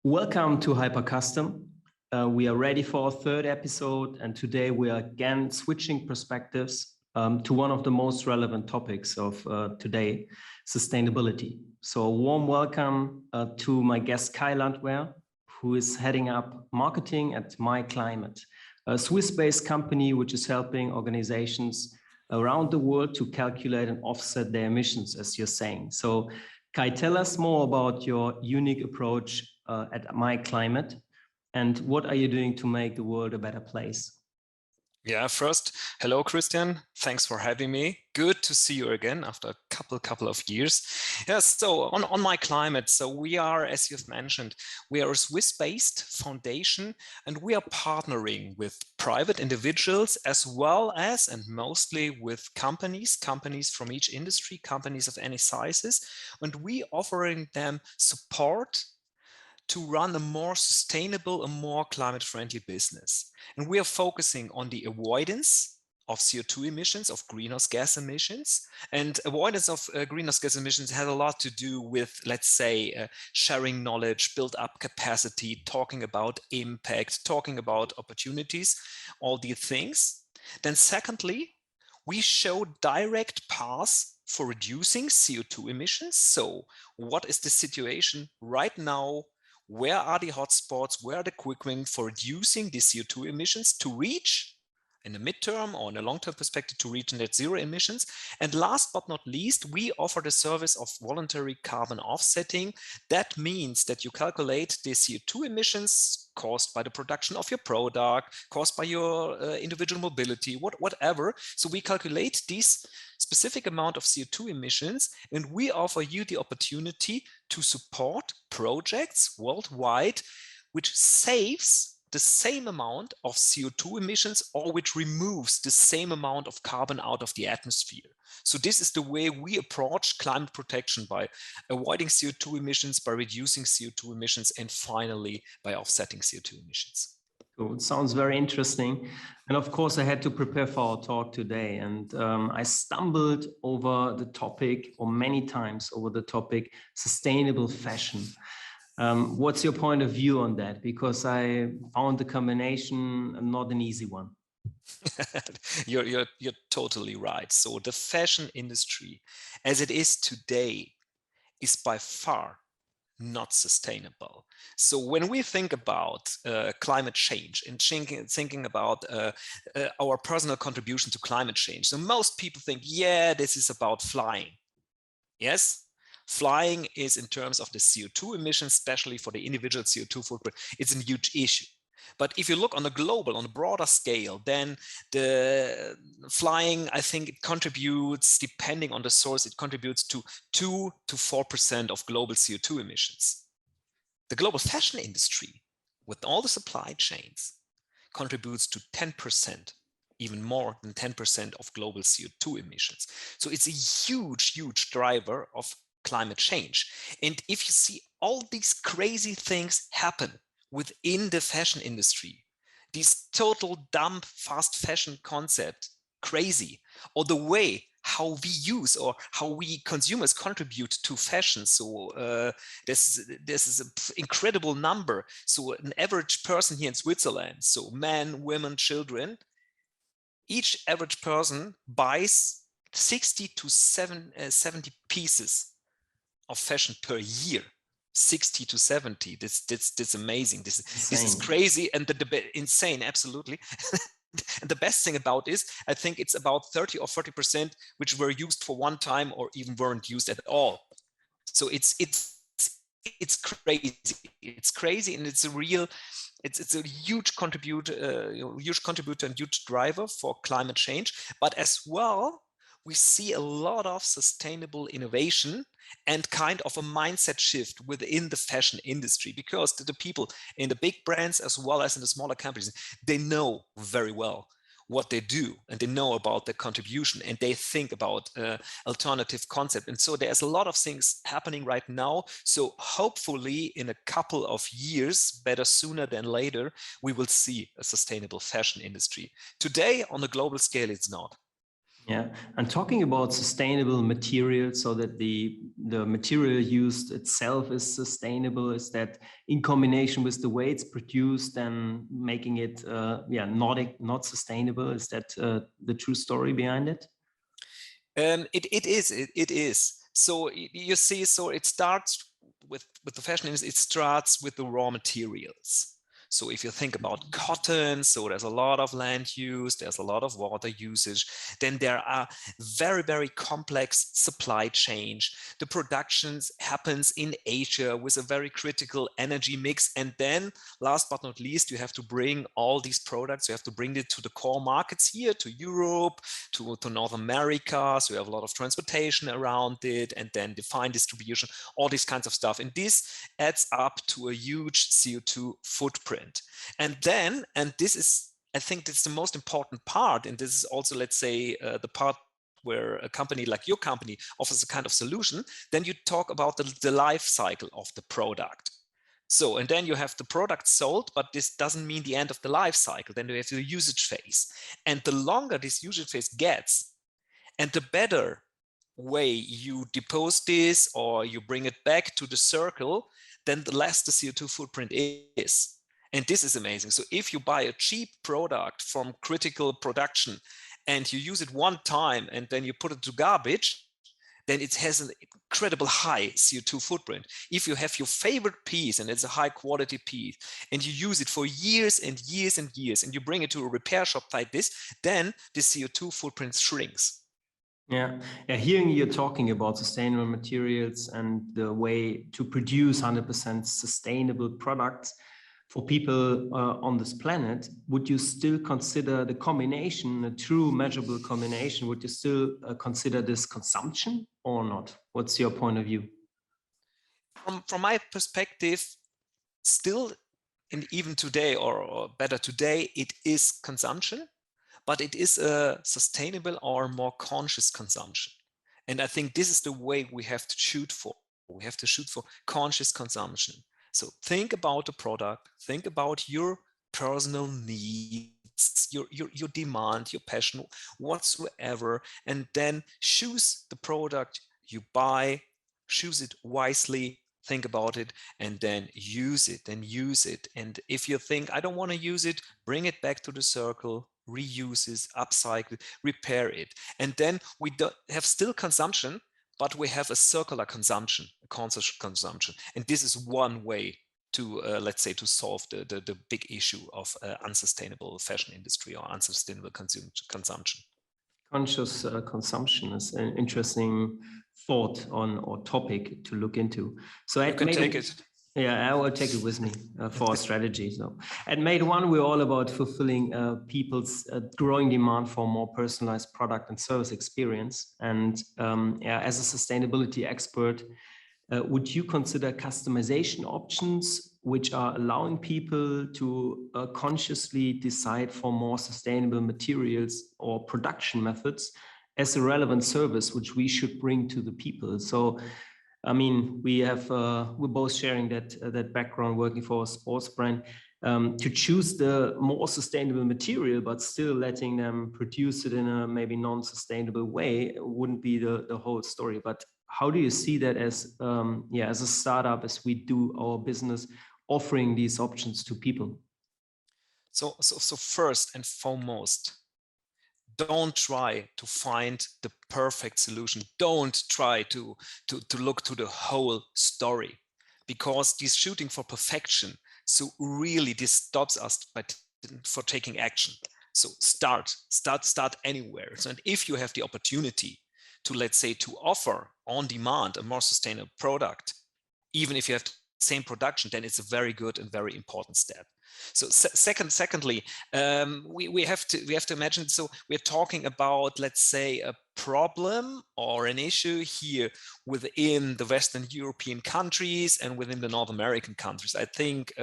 Welcome to HyperCustom. We are ready for our third episode, and today we are again switching perspectives to one of the most relevant topics of today, sustainability. So a warm welcome to my guest Kai Landwehr, who is heading up marketing at myclimate, a Swiss-based company which is helping organizations around the world to calculate and offset their emissions, as you're saying. So Kai, tell us more about your unique approach at myclimate, and what are you doing to make the world a better place? Yeah, first, hello, Christian. Thanks for having me. Good to see you again after a couple of years. Yes, so on myclimate, so we are, as you've mentioned, we are a Swiss-based foundation, and we are partnering with private individuals as well as, and mostly with companies from each industry, companies of any sizes, and we offering them support to run a more sustainable, a more climate-friendly business. And we are focusing on the avoidance of CO2 emissions, of greenhouse gas emissions. And avoidance of greenhouse gas emissions has a lot to do with, let's say, sharing knowledge, build up capacity, talking about impact, talking about opportunities, all these things. Then secondly, we show direct paths for reducing CO2 emissions. So what is the situation right now? Where are the hotspots? Where are the quick wins for reducing the CO2 emissions to reach, in the midterm or in a long-term perspective, to reach net zero emissions? And last but not least, we offer the service of voluntary carbon offsetting. That means that you calculate the CO2 emissions caused by the production of your product, caused by your individual mobility, whatever. So we calculate these specific amount of CO2 emissions, and we offer you the opportunity to support projects worldwide which saves the same amount of CO2 emissions or which removes the same amount of carbon out of the atmosphere. So this is the way we approach climate protection, by avoiding CO2 emissions, by reducing CO2 emissions, and finally by offsetting CO2 emissions. Cool. It sounds very interesting. And of course, I had to prepare for our talk today, and I stumbled over the topic, or many times over the topic, sustainable fashion. What's your point of view on that? Because I found the combination not an easy one. You're totally right. So the fashion industry, as it is today, is by far not sustainable. So when we think about climate change and thinking about our personal contribution to climate change, so most people think, yeah, this is about flying. Yes, flying is, in terms of the CO2 emissions, especially for the individual CO2 footprint, it's a huge issue. But if you look on a broader scale, then the flying, I think it contributes, depending on the source, it contributes to 2 to 4% of global CO2 emissions. The global fashion industry, with all the supply chains, contributes to 10%, even more than 10% of global CO2 emissions. So it's a huge driver of climate change. And if you see all these crazy things happen within the fashion industry, this total dumb fast fashion concept, crazy, or the way how we use or how we consumers contribute to fashion. So this is an incredible number. So an average person here in Switzerland, so men, women, children, each average person buys 60 to 70 pieces of fashion per year. 60 to 70. That's amazing. This is crazy, and insane, absolutely. And the best thing about this, I think it's about 30 or 40% which were used for one time or even weren't used at all. So it's crazy. It's crazy, and it's a huge contributor and huge driver for climate change. But as well, we see a lot of sustainable innovation and kind of a mindset shift within the fashion industry, because the people in the big brands as well as in the smaller companies, they know very well what they do, and they know about their contribution, and they think about alternative concept. And so there's a lot of things happening right now. So hopefully in a couple of years, better sooner than later, we will see a sustainable fashion industry. Today on a global scale, it's not. Yeah, and talking about sustainable materials, so that the material used itself is sustainable, is that in combination with the way it's produced and making it not sustainable? Is that the true story behind it? It is. So you see, so it starts with the fashion industry. It starts with the raw materials. So if you think about cotton, so there's a lot of land use, there's a lot of water usage, then there are very, very complex supply chains. The productions happens in Asia with a very critical energy mix. And then last but not least, you have to bring all these products, you have to bring it to the core markets here, to Europe, to North America. So you have a lot of transportation around it, and then define distribution, all these kinds of stuff. And this adds up to a huge CO2 footprint. And then, and this is, I think that's the most important part, and this is also, let's say, the part where a company like your company offers a kind of solution, then you talk about the life cycle of the product. So, and then you have the product sold, but this doesn't mean the end of the life cycle. Then you have the usage phase. And the longer this usage phase gets, and the better way you depose this or you bring it back to the circle, then the less the CO2 footprint is. And this is amazing. So if you buy a cheap product from critical production and you use it one time and then you put it to garbage, then it has an incredible high CO2 footprint. If you have your favorite piece and it's a high quality piece and you use it for years and years and years and you bring it to a repair shop like this, then the CO2 footprint shrinks. Yeah, hearing you talking about sustainable materials and the way to produce 100% sustainable products for people on this planet, would you still consider the combination, a true measurable combination, would you still consider this consumption or not? What's your point of view? From my perspective, still, and even today, or better today, it is consumption, but it is a sustainable or more conscious consumption. And I think this is the way we have to shoot for. We have to shoot for conscious consumption. So think about the product, think about your personal needs, your demand, your passion, whatsoever, and then choose the product you buy, choose it wisely, think about it, and then use it, And if you think, I don't want to use it, bring it back to the circle, reuse it, upcycle it, repair it. And then we don't have still consumption, but we have a circular consumption, a conscious consumption. And this is one way to, let's say, to solve the big issue of unsustainable fashion industry or unsustainable consumption. Conscious consumption is an interesting thought on or topic to look into. So you can take it. Yeah, I will take it with me for our strategy. So at Made One, we're all about fulfilling people's growing demand for more personalized product and service experience. And as a sustainability expert, would you consider customization options which are allowing people to consciously decide for more sustainable materials or production methods as a relevant service which we should bring to the people? So I mean, we're both sharing that background working for a sports brand. To choose the more sustainable material, but still letting them produce it in a maybe non-sustainable way wouldn't be the whole story. But how do you see that as a startup, as we do our business, offering these options to people? So first and foremost, don't try to find the perfect solution. Don't try to look to the whole story, because this shooting for perfection, so really this stops us for taking action. So start anywhere. So, and if you have the opportunity to, let's say, to offer on demand a more sustainable product, even if you have the same production, then it's a very good and very important step. So secondly, we have to imagine, so we're talking about, let's say, a problem or an issue here within the Western European countries and within the North American countries. I think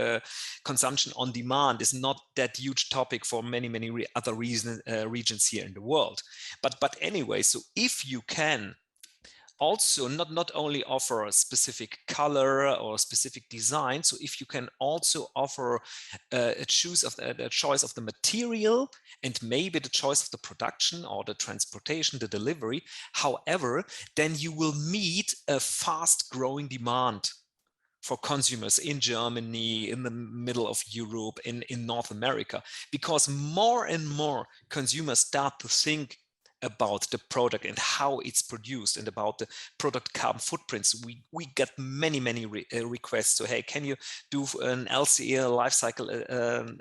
consumption on demand is not that huge topic for many other regions here in the world. But anyway, so if you can also not only offer a specific color or specific design. So if you can also offer a choice of the material and maybe the choice of the production or the transportation, the delivery, however, then you will meet a fast growing demand for consumers in Germany, in the middle of Europe, in North America, because more and more consumers start to think about the product and how it's produced and about the product carbon footprints. We get many requests. So, hey, can you do an LCA life cycle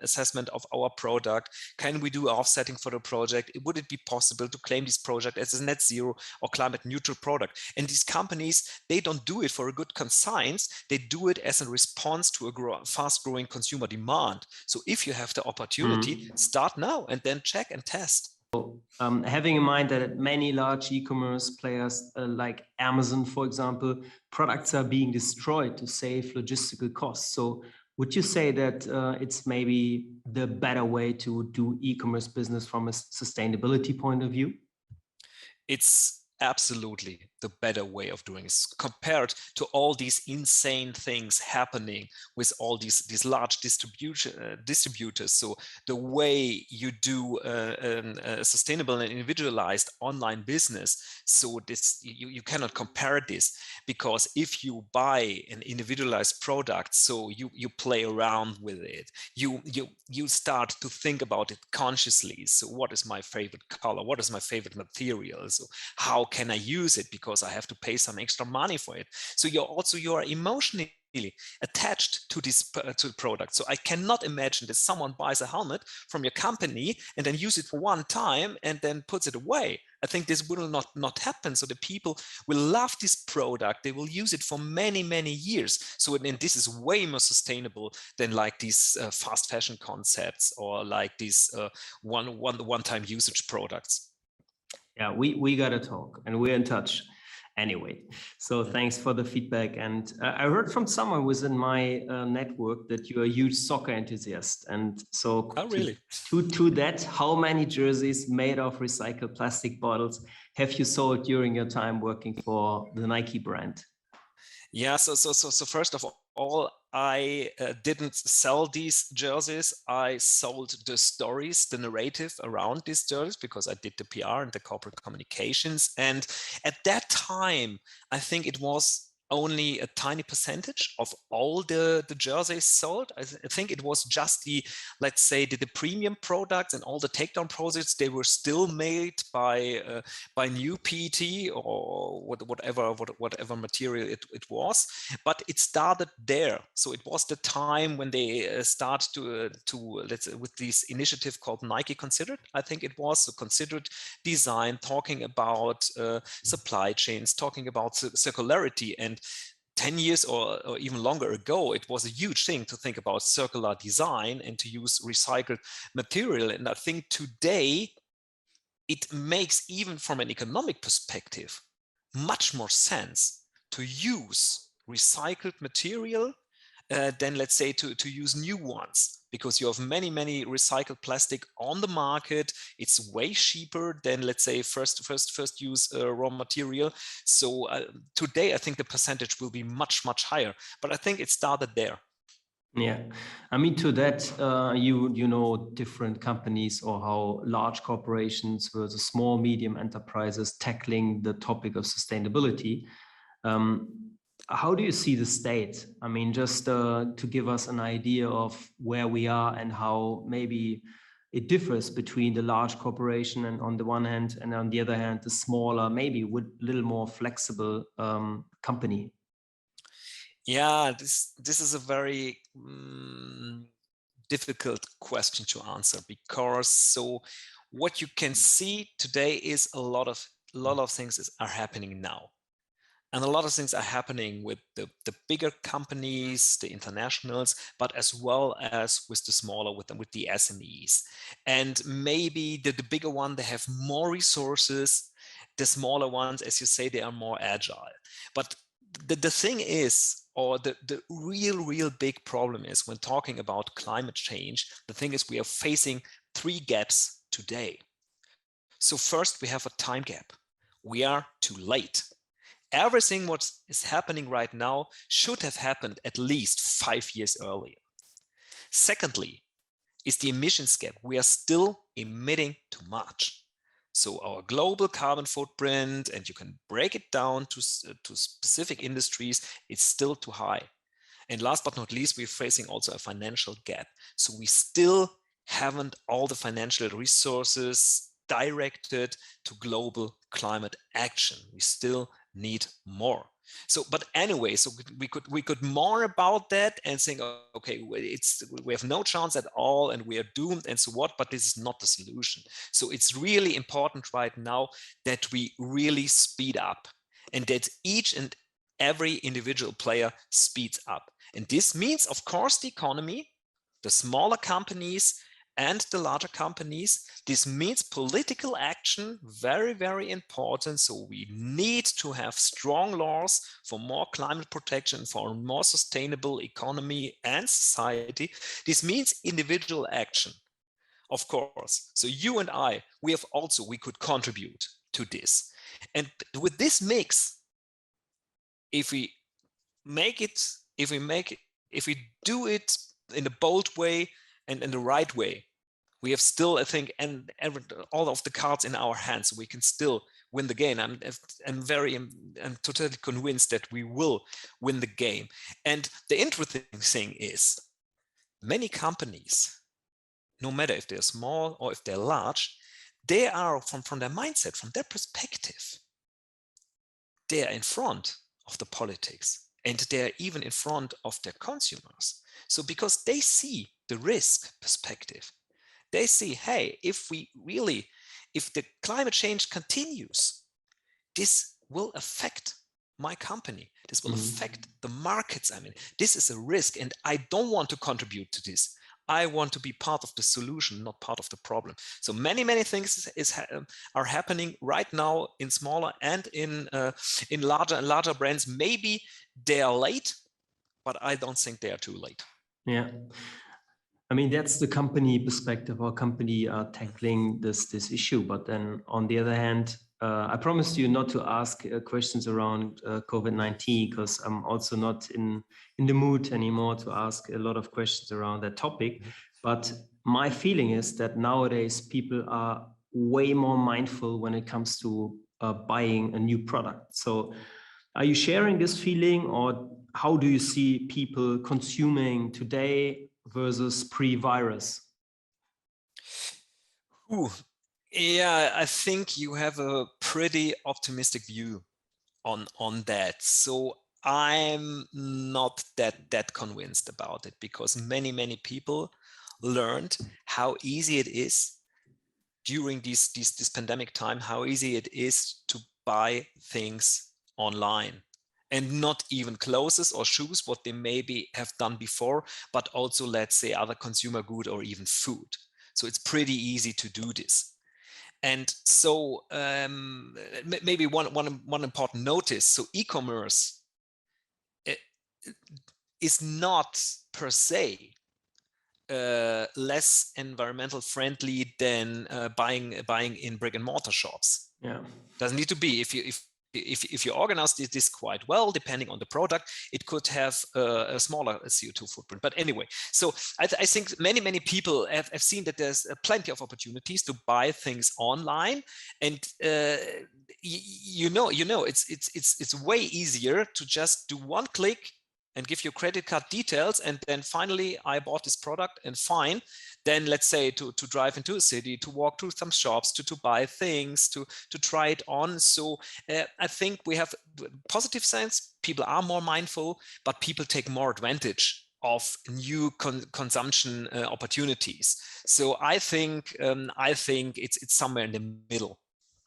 assessment of our product? Can we do offsetting for the project? Would it be possible to claim this project as a net zero or climate neutral product? And these companies, they don't do it for a good conscience. They do it as a response to a fast growing consumer demand. So if you have the opportunity, start now and then check and test. Having in mind that many large e-commerce players like Amazon, for example, products are being destroyed to save logistical costs. So would you say that it's maybe the better way to do e-commerce business from a sustainability point of view? It's absolutely the better way of doing it compared to all these insane things happening with all these large distributors. So the way you do a sustainable and individualized online business, so this you cannot compare this, because if you buy an individualized product, so you play around with it, you start to think about it consciously. So what is my favorite color? What is my favorite material? So how can I use it? Because I have to pay some extra money for it. So you are emotionally attached to this to the product. So I cannot imagine that someone buys a helmet from your company and then use it for one time and then puts it away. I think this will not happen. So the people will love this product. They will use it for many years. So and this is way more sustainable than like these fast fashion concepts or like these one-time usage products. Yeah, we got to talk and we're in touch anyway. So thanks for the feedback. And I heard from someone within my network that you're a huge soccer enthusiast. And so really? to that, how many jerseys made of recycled plastic bottles have you sold during your time working for the Nike brand? Yeah, so first of all, I didn't sell these jerseys. I sold the stories, the narrative around these jerseys, because I did the PR and the corporate communications. And at that time, I think it was only a tiny percentage of all the jerseys sold. I think it was just let's say the premium products, and all the takedown projects, they were still made by new PET or whatever material it was. But it started there. So it was the time when they start to let's say, with this initiative called Nike Considered. I think it was a considered design, talking about supply chains, talking about circularity. And 10 years or even longer ago, it was a huge thing to think about circular design and to use recycled material. And I think today it makes, even from an economic perspective, much more sense to use recycled material than, let's say, to use new ones, because you have many recycled plastic on the market. It's way cheaper than, let's say, first use raw material. So today I think the percentage will be much higher, but I think it started there. Yeah, I mean, to that, you know, different companies or how large corporations versus small, medium enterprises tackling the topic of sustainability. How do you see the state? I mean, just to give us an idea of where we are and how maybe it differs between the large corporation and on the one hand, and on the other hand, the smaller, maybe with a little more flexible company. Yeah, this is a very difficult question to answer, because so what you can see today is a lot of things are happening now. And a lot of things are happening with the bigger companies, the internationals, but as well as with the smaller, with the SMEs. And maybe the bigger one, they have more resources. The smaller ones, as you say, they are more agile. But the thing is, or the real big problem is, when talking about climate change, the thing is we are facing 3 gaps today. So first, we have a time gap. We are too late. everything what is happening right now should have happened at least 5 years earlier. Secondly, is the emissions gap. We are still emitting too much. So our global carbon footprint, and you can break it down to specific industries, it's still too high. And last but not least, we're facing also a financial gap. So we still haven't all the financial resources directed to global climate action. We still need more. So, but anyway, so we could more about that and think, okay, we have no chance at all, and we are doomed, and so what? But this is not the solution. So it's really important right now that we really speed up, and that each and every individual player speeds up. And this means, of course, the economy, the smaller companies, and the larger companies. This means political action, very, very important. So we need to have strong laws for more climate protection, for a more sustainable economy and society. This means individual action, of course. So you and I, we could contribute to this. And with this mix, if we do it in a bold way and in the right way, we have still, I think, and all of the cards in our hands. So we can still win the game. I'm totally convinced that we will win the game. And the interesting thing is, many companies, no matter if they're small or if they're large, they are from their mindset, from their perspective, they are in front of the politics, and they're even in front of their consumers. So because they see the risk perspective, they see, hey, if the climate change continues, this will affect my company. This will affect the markets. I mean, this is a risk, and I don't want to contribute to this. I want to be part of the solution, not part of the problem. So many things are happening right now in smaller and in larger brands. Maybe they are late, but I don't think they are too late. Yeah. I mean, that's the company perspective. Our company are tackling this issue. But then on the other hand, I promised you not to ask questions around COVID-19, because I'm also not in the mood anymore to ask a lot of questions around that topic. But my feeling is that nowadays people are way more mindful when it comes to buying a new product. So are you sharing this feeling, or how do you see people consuming today versus pre-virus? Yeah, I think you have a pretty optimistic view on that. So I'm not that convinced about it, because many people learned how easy it is during this pandemic time, how easy it is to buy things online. And not even clothes or shoes, what they maybe have done before, but also, let's say, other consumer good or even food. So it's pretty easy to do this. And so maybe one important notice. So e-commerce is not per se less environmental friendly than buying in brick and mortar shops. Yeah, doesn't need to be. If you organize this quite well, depending on the product, it could have a smaller CO2 footprint. But anyway, so I think many people have seen that there's plenty of opportunities to buy things online, and it's way easier to just do one click and give your credit card details, and then finally I bought this product, and fine. Then let's say to drive into a city, to walk through some shops, to buy things, to try it on. So I think we have positive sense. People are more mindful, but people take more advantage of new consumption opportunities. So I think it's somewhere in the middle.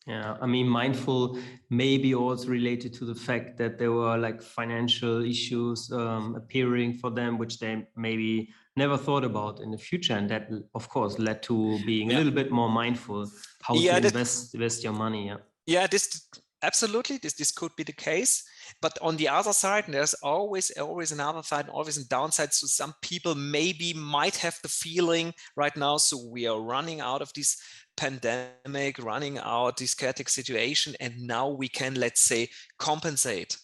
Yeah, I mean, mindful maybe also related to the fact that there were like financial issues appearing for them, which they maybe never thought about in the future. And that, of course, led to being a little bit more mindful how to invest your money. Yeah, this absolutely, this could be the case. But on the other side, there's always another side, always a downside. So some people maybe might have the feeling right now, so we are running out of this pandemic, running out this chaotic situation, and now we can, let's say, compensate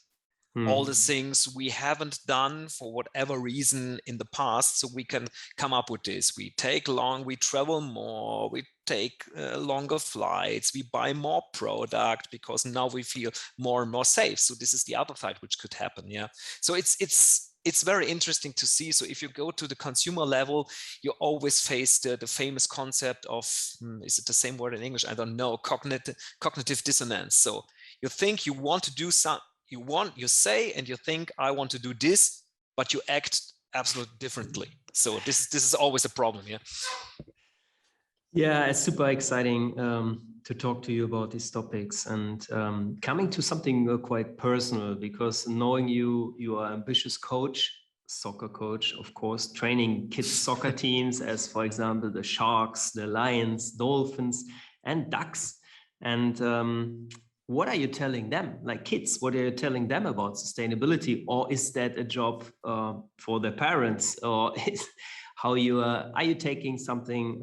all the things we haven't done for whatever reason in the past, so we can come up with this. We travel more, we take longer flights, we buy more product because now we feel more and more safe. So this is the other side which could happen. Yeah. So it's very interesting to see. So if you go to the consumer level, you always face the famous concept of, is it the same word in English? I don't know, cognitive dissonance. So you think you want to do something, you say and you think, I want to do this, but you act absolutely differently. So this is always a problem. Yeah. Yeah, it's super exciting to talk to you about these topics, and coming to something quite personal, because knowing you are an ambitious coach, soccer coach, of course, training kids soccer teams as, for example, the Sharks, the Lions, Dolphins, and Ducks. And what are you telling them, like kids? What are you telling them about sustainability? Or is that a job for the parents? Or how are you taking something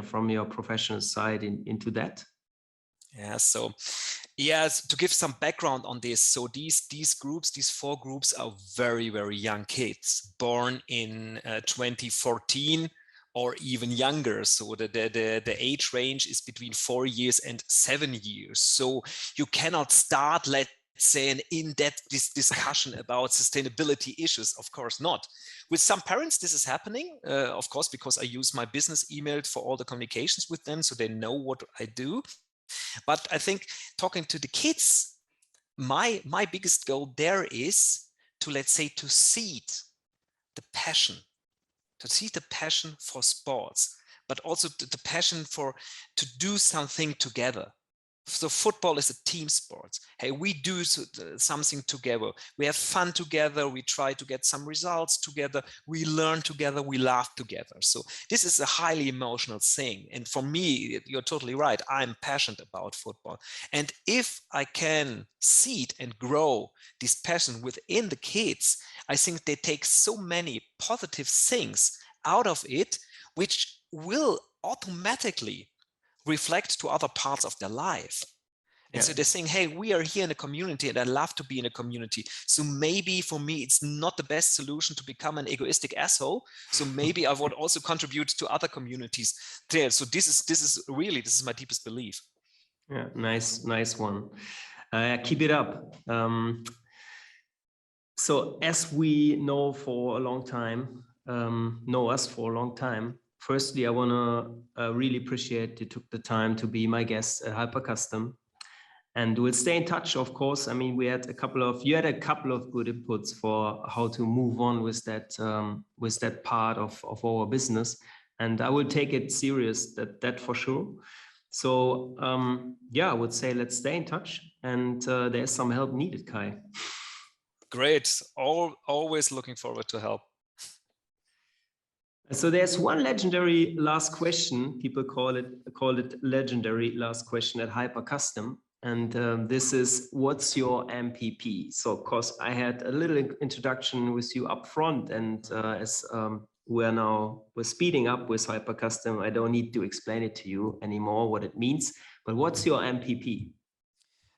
from your professional side into that? Yeah, so yes, to give some background on this, so these groups, these 4 groups are very, very young kids born in 2014 or even younger. So the age range is between 4 years and 7 years. So you cannot start, let's say, an in-depth discussion about sustainability issues. Of course not. With some parents, this is happening, of course, because I use my business email for all the communications with them, so they know what I do. But I think talking to the kids, my biggest goal there is to, let's say, to seed the passion for sports, but also the passion to do something together. So football is a team sport. Hey, we do something together. We have fun together. We try to get some results together. We learn together. We laugh together. So this is a highly emotional thing. And for me, you're totally right. I'm passionate about football. And if I can seed and grow this passion within the kids, I think they take so many positive things out of it, which will automatically reflect to other parts of their life. And so they're saying, hey, we are here in a community and I love to be in a community. So maybe for me, it's not the best solution to become an egoistic asshole. So maybe I would also contribute to other communities there. So this is my deepest belief. Yeah, nice one. Keep it up. So as we know for a long time, know us for a long time, firstly, I want to really appreciate you took the time to be my guest at HyperCustom, and we'll stay in touch, of course. I mean, you had a couple of good inputs for how to move on with that part of our business, and I will take it serious, that for sure. So I would say let's stay in touch, and there's some help needed, Kai. Great. Always looking forward to help. So there's one legendary last question. People call it legendary last question at HyperCustom. And this is, what's your MPP? So of course I had a little introduction with you up front, and as we're speeding up with HyperCustom, I don't need to explain it to you anymore what it means, but what's your MPP?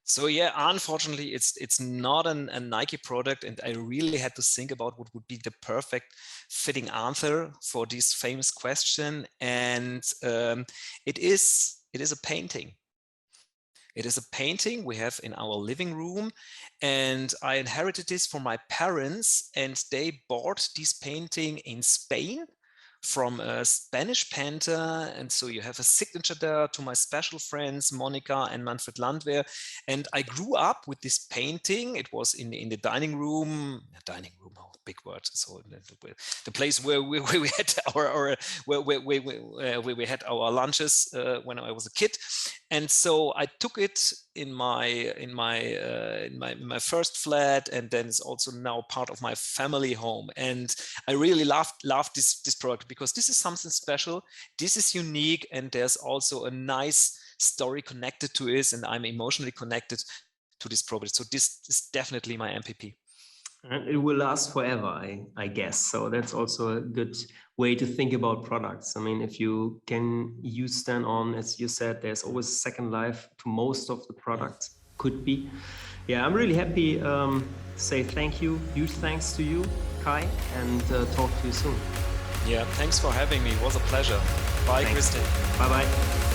So yeah, unfortunately, it's not a Nike product, and I really had to think about what would be the perfect fitting answer for this famous question. And it is a painting. It is a painting we have in our living room, and I inherited this from my parents, and they bought this painting in Spain from a Spanish painter. And so you have a signature there to my special friends, Monica and Manfred Landwehr. And I grew up with this painting. It was in the dining room, oh, big word. So the place where we had we had our lunches when I was a kid. And so I took it in my first flat, and then it's also now part of my family home. And I really loved this product, because this is something special. This is unique, and there's also a nice story connected to it, and I'm emotionally connected to this project. So this is definitely my MPP. And it will last forever, I guess. So that's also a good way to think about products. I mean, if you can use them on, as you said, there's always a second life to most of the products, could be. Yeah, I'm really happy to say thank you. Huge thanks to you, Kai, and talk to you soon. Yeah, thanks for having me. It was a pleasure. Bye, Thanks. Christian. Bye-bye.